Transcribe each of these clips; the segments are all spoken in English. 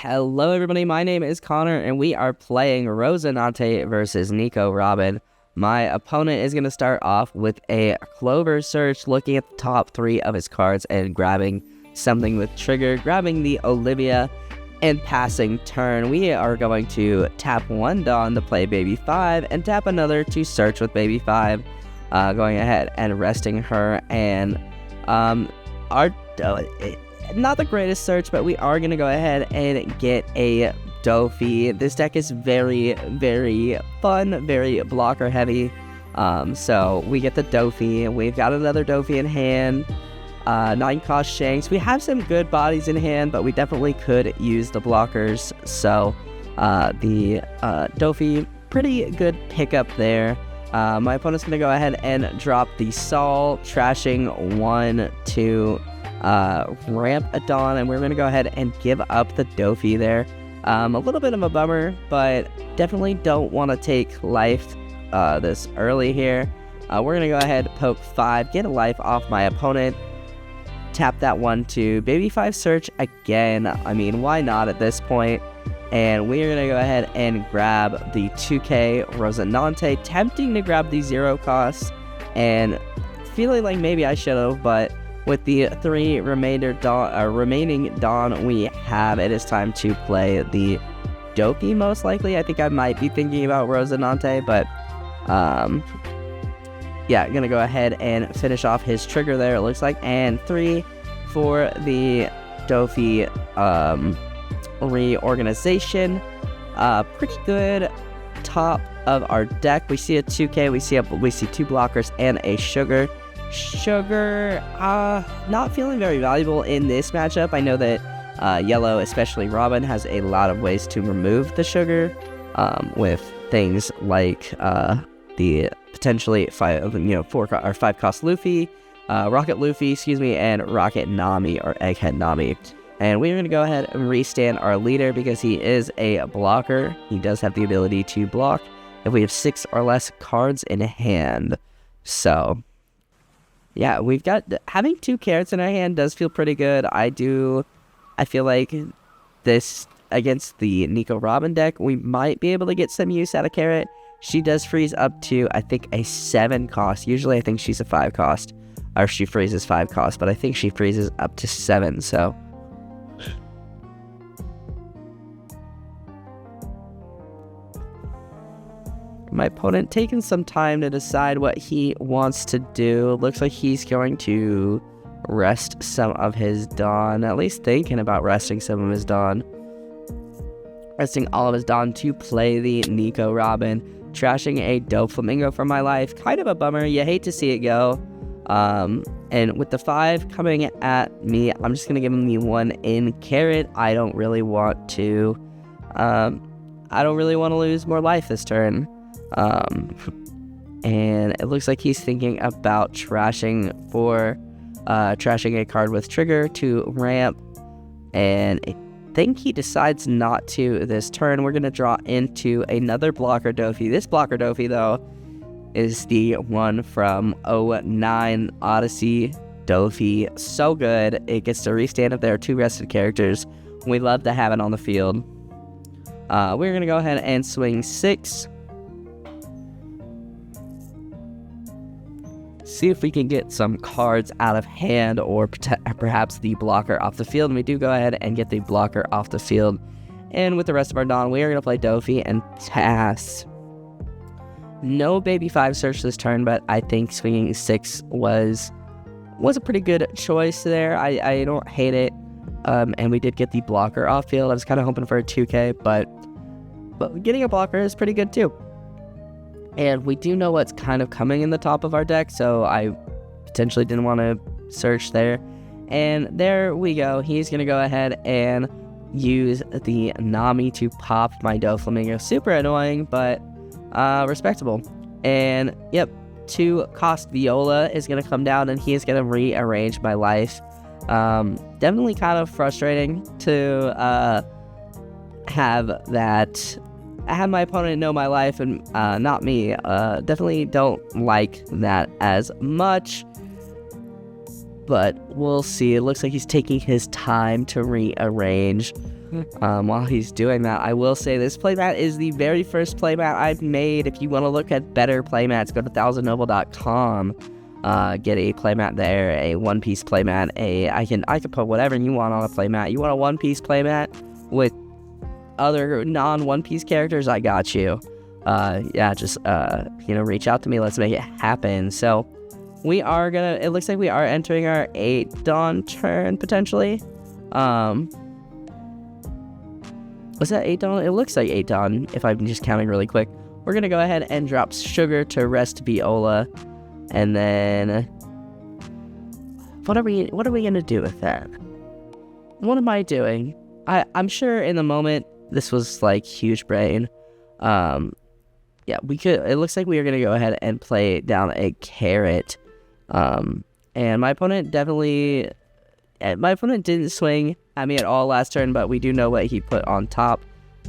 Hello everybody, my name is Connor and we are playing Rosinante versus Nico Robin. My opponent is going to start off with a Clover Search, looking at the top 3 of his cards and grabbing something with Trigger, grabbing the Olivia, and passing turn. We are going to tap one Dawn to play Baby 5 and tap another to search with Baby 5, going ahead and resting her, and not the greatest search, but we are going to go ahead and get a Dofi. This deck is very, very fun, very blocker heavy. So we get the Dofi. We've got another Dofi in hand. 9 cost Shanks. We have some good bodies in hand, but we definitely could use the blockers. So the Dofi, pretty good pickup there. My opponent's going to go ahead and drop the Sol, trashing 1, 2, ramp a Dawn, and we're going to go ahead and give up the Dofi there. A little bit of a bummer, but definitely don't want to take life this early here. We're going to go ahead, poke 5, get a life off my opponent, tap that 1 to Baby 5 search again. I mean, why not at this point? And we're going to go ahead and grab the 2K Rosinante, tempting to grab the 0 cost, and feeling like maybe I should have, but with the 3 remaining Dawn we have, it is time to play the Dofi most likely. I think I might be thinking about Rosinante, but yeah, gonna go ahead and finish off his trigger there, it looks like, and 3 for the Dofi reorganization. Pretty good top of our deck. We see a 2K, we see 2 blockers and a Sugar. Not feeling very valuable in this matchup. I know that Yellow, especially Robin, has a lot of ways to remove the Sugar, with things like the potentially 5 cost Luffy, Rocket Luffy, and Rocket Nami or Egghead Nami. And we're going to go ahead and restand our leader because he is a blocker. He does have the ability to block if we have 6 or less cards in hand. So yeah, we've got, having 2 carrots in our hand does feel pretty good. I feel like this, against the Nico Robin deck, we might be able to get some use out of carrot. She does freeze up to, I think, a 7 cost. Usually I think she's a 5 cost, or she freezes 5 cost, but I think she freezes up to 7, so. My opponent taking some time to decide what he wants to do. Looks like he's going to rest some of his Dawn, at least thinking about resting some of his Dawn. Resting all of his Dawn to play the Nico Robin. Trashing a Doflamingo for my life. Kind of a bummer. You hate to see it go. And with the 5 coming at me, I'm just going to give him the 1 in carrot. I don't really want to lose more life this turn. And it looks like he's thinking about trashing a card with Trigger to ramp, and I think he decides not to this turn. We're going to draw into another blocker Dofi. This blocker Dofi, though, is the one from 09 Odyssey Dofi. So good. It gets to restand if there are 2 rested characters. We love to have it on the field. We're going to go ahead and swing 6. See if we can get some cards out of hand, or perhaps the blocker off the field. And we do go ahead and get the blocker off the field. And with the rest of our Dawn, we are going to play Dofi and pass. No Baby 5 search this turn, but I think swinging 6 was a pretty good choice there. I don't hate it. And we did get the blocker off field. I was kind of hoping for a 2K, but getting a blocker is pretty good too. And we do know what's kind of coming in the top of our deck, so I potentially didn't want to search there. And there we go. He's going to go ahead and use the Nami to pop my Doflamingo. Super annoying, but respectable. And yep, 2 cost Viola is going to come down, and he is going to rearrange my life. Definitely kind of frustrating to have my opponent know my life and not me. Definitely don't like that as much, but we'll see. It looks like he's taking his time to rearrange. while he's doing that, I will say this playmat is the very first playmat I've made. If you want to look at better playmats, go to thousandnoble.com. Get a playmat there, a One Piece playmat. I can put whatever you want on a playmat. You want a One Piece playmat with other non-One Piece characters? I got you. Yeah, just reach out to me. Let's make it happen. So it looks like we are entering our 8 Dawn turn potentially. Was that 8 Dawn? It looks like 8 Dawn if I'm just counting really quick. We're gonna go ahead and drop Sugar to rest Viola, and then what are we gonna do with that? What am I doing? I'm sure in the moment this was like huge brain. Yeah, we could. It looks like we are gonna go ahead and play down a carrot. And my opponent didn't swing at me at all last turn, but we do know what he put on top,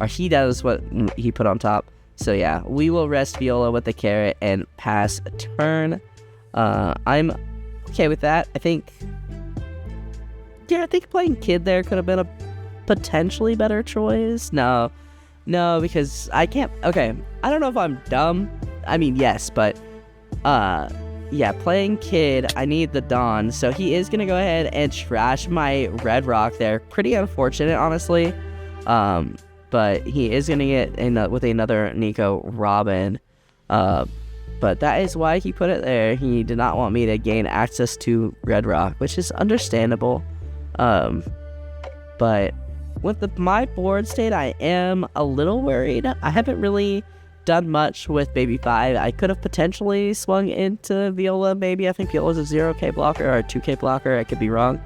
or he does what he put on top. So yeah, we will rest Viola with the carrot and pass a turn. I'm okay with that. I think playing Kid there could have been a potentially better choice. No, because I can't. Okay, I don't know if I'm dumb. I mean, yes, but yeah, playing Kid, I need the Dawn, so he is gonna go ahead and trash my Red Rock there. Pretty unfortunate, honestly. But he is gonna get with another Nico Robin. But that is why he put it there. He did not want me to gain access to Red Rock, which is understandable. But with my board state, I am a little worried. I haven't really done much with Baby 5. I could have potentially swung into Viola, maybe. I think Viola's a 0k blocker or a 2k blocker. I could be wrong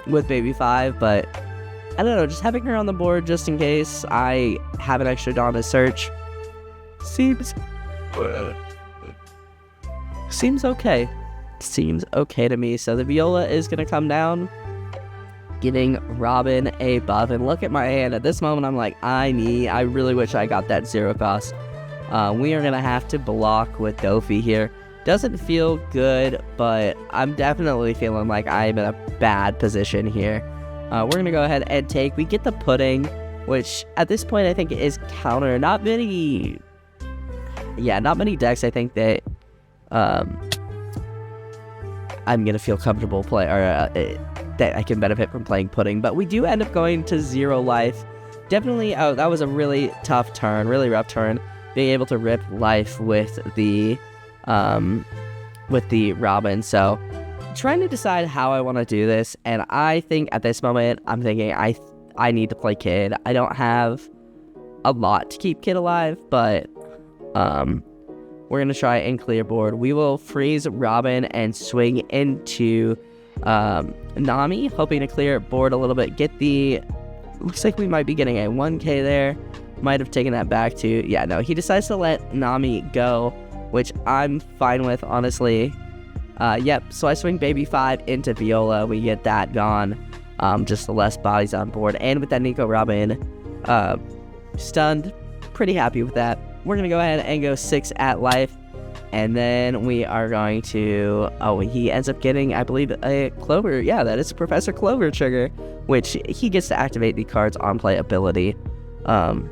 with Baby 5, but I don't know. Just having her on the board just in case I have an extra Dawn to search seems okay. Seems okay to me. So the Viola is going to come down, giving Robin a buff. And look at my hand. At this moment, I'm like, I really wish I got that 0 cost. We are going to have to block with Dofi here. Doesn't feel good, but I'm definitely feeling like I'm in a bad position here. We're going to go ahead and take. We get the Pudding, which at this point I think is counter. Not many decks I think that I'm going to feel comfortable playing, or that I can benefit from playing Pudding, but we do end up going to 0 life. Definitely, that was a really tough turn, really rough turn, being able to rip life with the Robin. So trying to decide how I want to do this, and I think at this moment I'm thinking I need to play Kid. I don't have a lot to keep Kid alive, but we're gonna try and clear board. We will freeze Robin and swing into Nami, hoping to clear board a little bit. Looks like we might be getting a 1k there. Might have taken that back to, yeah, no, he decides to let Nami go, which I'm fine with, honestly. Yep, so I swing Baby 5 into Viola. We get that gone. Just the less bodies on board. And with that Nico Robin stunned, pretty happy with that. We're going to go ahead and go 6 at life. And then we are going to... Oh, he ends up getting, I believe, a Clover. Yeah, that is Professor Clover trigger, which he gets to activate the card's on-play ability. And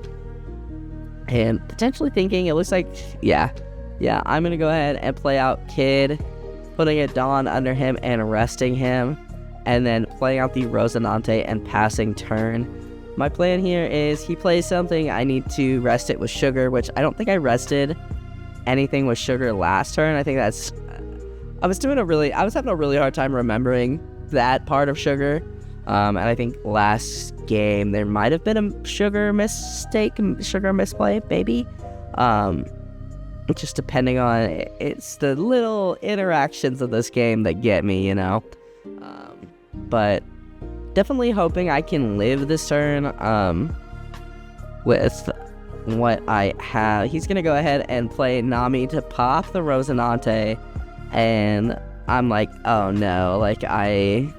potentially thinking, it looks like... Yeah, I'm going to go ahead and play out Kid, putting a Dawn under him and resting him. And then playing out the Rosinante and passing turn. My plan here is he plays something, I need to rest it with Sugar, which I don't think I rested anything with Sugar last turn. I think that's... I was having a really hard time remembering that part of Sugar. And I think last game there might have been a Sugar misplay, maybe. Just depending on... It's the little interactions of this game that get me, you know. But... definitely hoping I can live this turn with what I have. He's going to go ahead and play Nami to pop the Rosinante, and I'm like, oh no, like I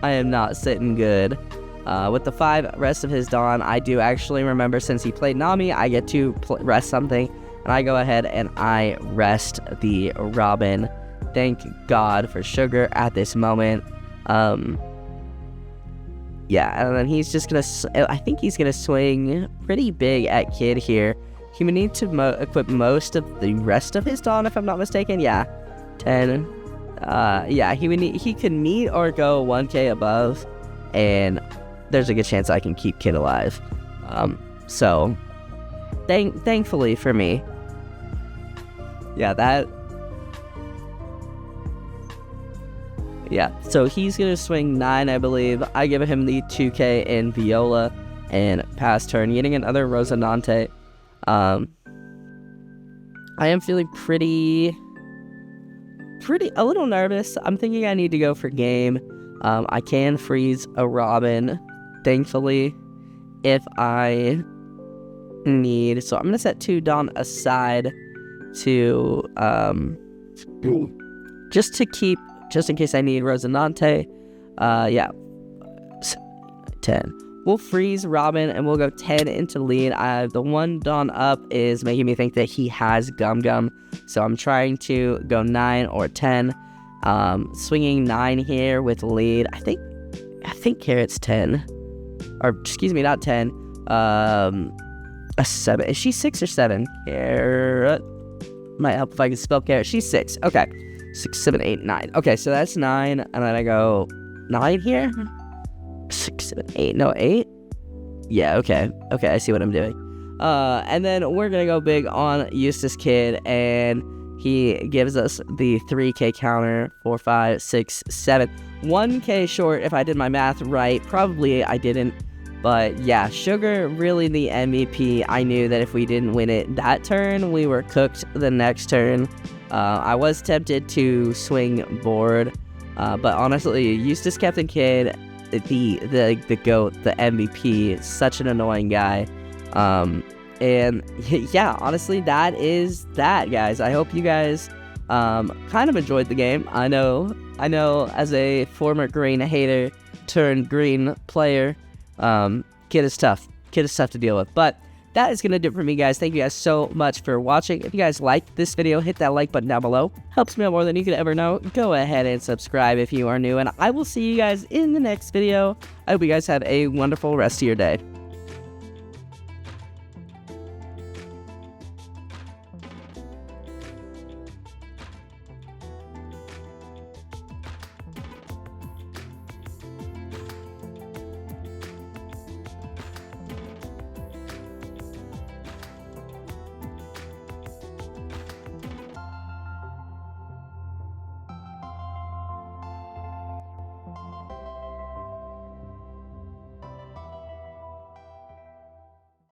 am not sitting good. With the 5 rest of his Dawn, I do actually remember since he played Nami, I get to rest something, and I go ahead and I rest the Robin. Thank God for Sugar at this moment. Yeah, and then he's just gonna, I think he's gonna swing pretty big at Kid here. He would need to equip most of the rest of his Dawn, if I'm not mistaken. Yeah, 10. Yeah, he could meet or go 1k above, and there's a good chance I can keep Kid alive. So, thankfully for me. Yeah, yeah, so he's going to swing 9, I believe. I give him the 2k in Viola and pass turn, getting another Rosinante. I am feeling a little nervous. I'm thinking I need to go for game. I can freeze a Robin, thankfully, if I need. So I'm going to set 2 Dawn aside to, just in case I need Rosinante. Yeah, 10. We'll freeze Robin and we'll go 10 into lead. The 1 Dawn up is making me think that he has Gum Gum, so I'm trying to go 9 or 10. Swinging 9 here with lead. I think Carrot's 10, or excuse me, not 10. A 7. Is she 6 or 7? Carrot might help if I can spell Carrot. She's 6. Okay, 6, 7, 8, 9. Okay, so that's 9, and then I go 9 here. 6, 7, 8. No, 8? Yeah, okay. Okay, I see what I'm doing. And then we're going to go big on Eustace Kid, and he gives us the 3k counter, 4, 5, 6, 7. 1k short if I did my math right. Probably I didn't. But yeah, Sugar really the MVP. I knew that if we didn't win it that turn, we were cooked the next turn. I was tempted to swing board, but honestly, Eustace Captain Kid, the GOAT, the MVP, such an annoying guy. And yeah, honestly, that is that, guys. I hope you guys kind of enjoyed the game. I know as a former green hater turned green player, Kid is tough. Kid is tough to deal with. But that is going to do it for me, guys. Thank you guys so much for watching. If you guys liked this video, hit that like button down below. Helps me out more than you could ever know. Go ahead and subscribe if you are new, and I will see you guys in the next video. I hope you guys have a wonderful rest of your day.